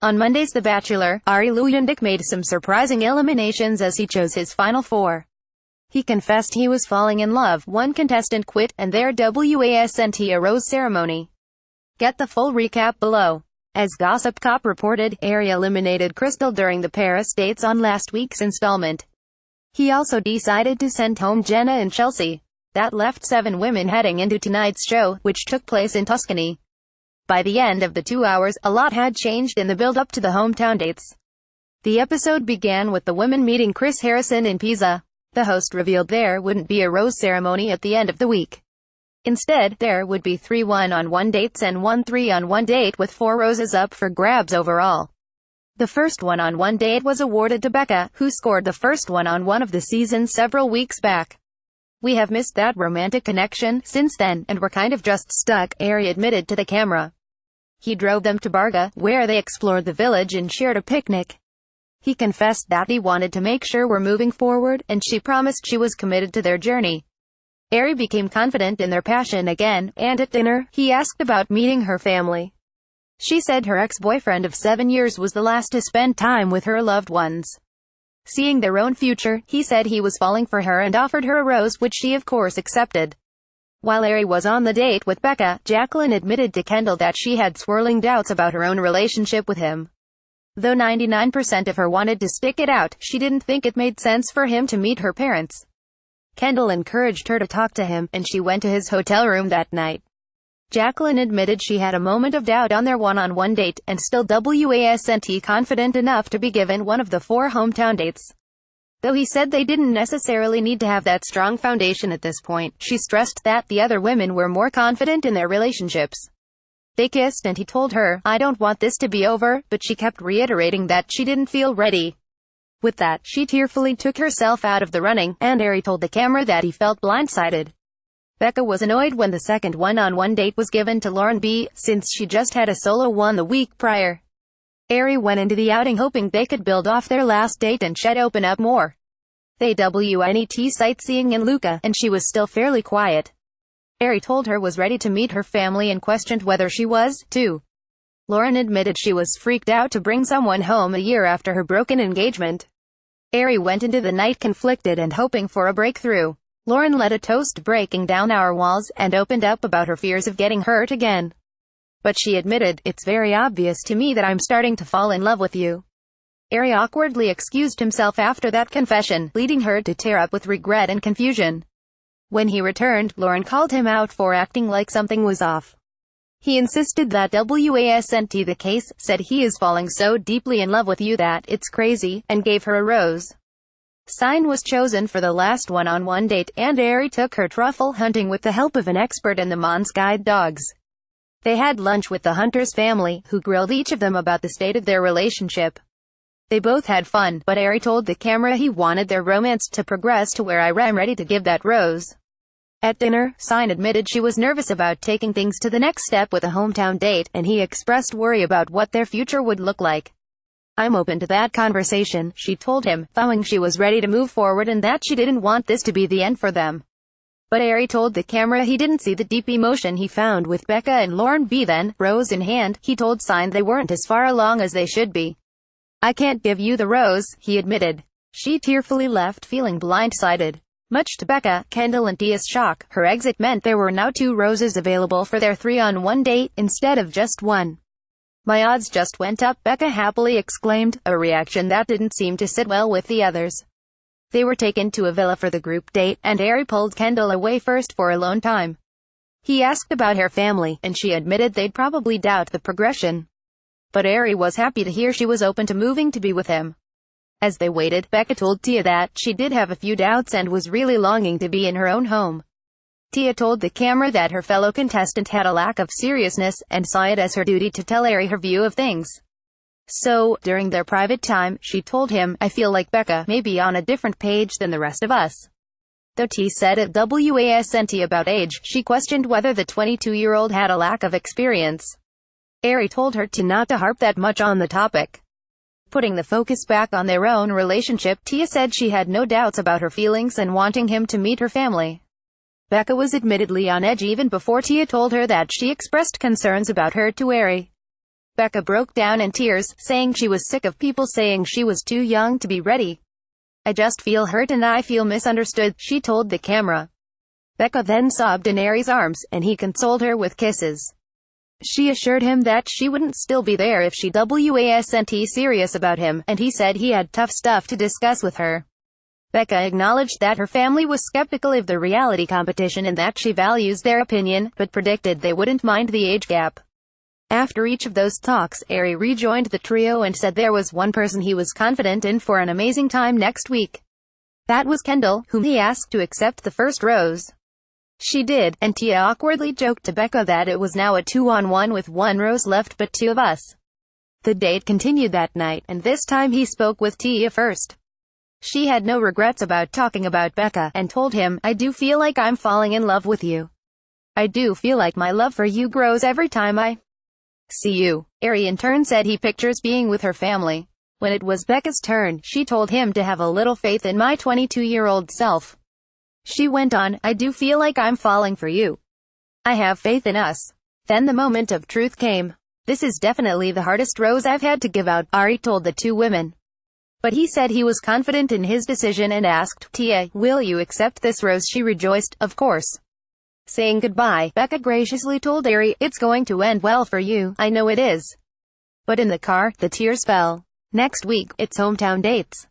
On Monday's The Bachelor, Arie Luyendyk made some surprising eliminations as he chose his final four. He confessed he was falling in love, one contestant quit, and there wasn't a rose ceremony. Get the full recap below. As Gossip Cop reported, Arie eliminated Crystal during the Paris dates on last week's installment. He also decided to send home Jenna and Chelsea. That left 7 women heading into tonight's show, which took place in Tuscany. By the end of the 2 hours, a lot had changed in the build-up to the hometown dates. The episode began with the women meeting Chris Harrison in Pisa. The host revealed there wouldn't be a rose ceremony at the end of the week. Instead, there would be 3 one-on-one dates and 1 3-on-1 date with 4 roses up for grabs overall. The first one-on-one date was awarded to Bekah, who scored the first one-on-one of the season several weeks back. "We have missed that romantic connection since then, and we're kind of just stuck," Arie admitted to the camera. He drove them to Bekah, where they explored the village and shared a picnic. He confessed that he wanted to make sure we're moving forward, and she promised she was committed to their journey. Arie became confident in their passion again, and at dinner, he asked about meeting her family. She said her ex-boyfriend of 7 years was the last to spend time with her loved ones. Seeing their own future, he said he was falling for her and offered her a rose, which she of course accepted. While Arie was on the date with Bekah, Jacqueline admitted to Kendall that she had swirling doubts about her own relationship with him. Though 99% of her wanted to stick it out, she didn't think it made sense for him to meet her parents. Kendall encouraged her to talk to him, and she went to his hotel room that night. Jacqueline admitted she had a moment of doubt on their one-on-one date, and still wasn't confident enough to be given one of the 4 hometown dates. Though he said they didn't necessarily need to have that strong foundation at this point, she stressed that the other women were more confident in their relationships. They kissed and he told her, "I don't want this to be over," but she kept reiterating that she didn't feel ready. With that, she tearfully took herself out of the running, and Arie told the camera that he felt blindsided. Bekah was annoyed when the second one-on-one date was given to Lauren B., since she just had a solo one the week prior. Arie went into the outing hoping they could build off their last date and shed open up more. They went sightseeing in Lucca, and she was still fairly quiet. Arie told her was ready to meet her family and questioned whether she was, too. Lauren admitted she was freaked out to bring someone home a year after her broken engagement. Arie went into the night conflicted and hoping for a breakthrough. Lauren led a toast breaking down our walls, and opened up about her fears of getting hurt again. But she admitted, "It's very obvious to me that I'm starting to fall in love with you." Arie awkwardly excused himself after that confession, leading her to tear up with regret and confusion. When he returned, Lauren called him out for acting like something was off. He insisted that wasn't the case, said he is falling so deeply in love with you that it's crazy, and gave her a rose. Sign was chosen for the last one-on-one date, and Arie took her truffle hunting with the help of an expert and the Mons guide dogs. They had lunch with the hunter's family, who grilled each of them about the state of their relationship. They both had fun, but Arie told the camera he wanted their romance to progress to where I'm ready to give that rose. At dinner, Sign admitted she was nervous about taking things to the next step with a hometown date, and he expressed worry about what their future would look like. "I'm open to that conversation," she told him, vowing she was ready to move forward and that she didn't want this to be the end for them. But Arie told the camera he didn't see the deep emotion he found with Bekah and Lauren B. Then, rose in hand, he told Sign they weren't as far along as they should be. "I can't give you the rose," he admitted. She tearfully left feeling blindsided. Much to Bekah, Kendall and Tia's shock, her exit meant there were now 2 roses available for their 3-on-1 date, instead of just 1. "My odds just went up," Bekah happily exclaimed, a reaction that didn't seem to sit well with the others. They were taken to a villa for the group date, and Arie pulled Kendall away first for alone time. He asked about her family, and she admitted they'd probably doubt the progression. But Arie was happy to hear she was open to moving to be with him. As they waited, Bekah told Tia that she did have a few doubts and was really longing to be in her own home. Tia told the camera that her fellow contestant had a lack of seriousness, and saw it as her duty to tell Arie her view of things. So, during their private time, she told him, "I feel like Bekah may be on a different page than the rest of us." Though Tia said at wasn't about age, she questioned whether the 22-year-old had a lack of experience. Arie told her not to harp that much on the topic. Putting the focus back on their own relationship, Tia said she had no doubts about her feelings and wanting him to meet her family. Bekah was admittedly on edge even before Tia told her that she expressed concerns about her to Arie. Bekah broke down in tears, saying she was sick of people saying she was too young to be ready. "I just feel hurt and I feel misunderstood," she told the camera. Bekah then sobbed in Arie's arms, and he consoled her with kisses. She assured him that she wouldn't still be there if she wasn't serious about him, and he said he had tough stuff to discuss with her. Bekah acknowledged that her family was skeptical of the reality competition and that she values their opinion, but predicted they wouldn't mind the age gap. After each of those talks, Arie rejoined the trio and said there was one person he was confident in for an amazing time next week. That was Kendall, whom he asked to accept the first rose. She did, and Tia awkwardly joked to Bekah that it was now a 2-on-1 with one rose left but two of us. The date continued that night, and this time he spoke with Tia first. She had no regrets about talking about Bekah, and told him, "I do feel like I'm falling in love with you. I do feel like my love for you grows every time I see you." Arie in turn said he pictures being with her family. When it was Bekah's turn, she told him to have a little faith in my 22-year-old self. She went on, "I do feel like I'm falling for you. I have faith in us." Then the moment of truth came. "This is definitely the hardest rose I've had to give out," Arie told the two women. But he said he was confident in his decision and asked Tia, "Will you accept this rose?" She rejoiced, "Of course." Saying goodbye, Bekah graciously told Arie, "It's going to end well for you, I know it is." But in the car, the tears fell. Next week, it's hometown dates.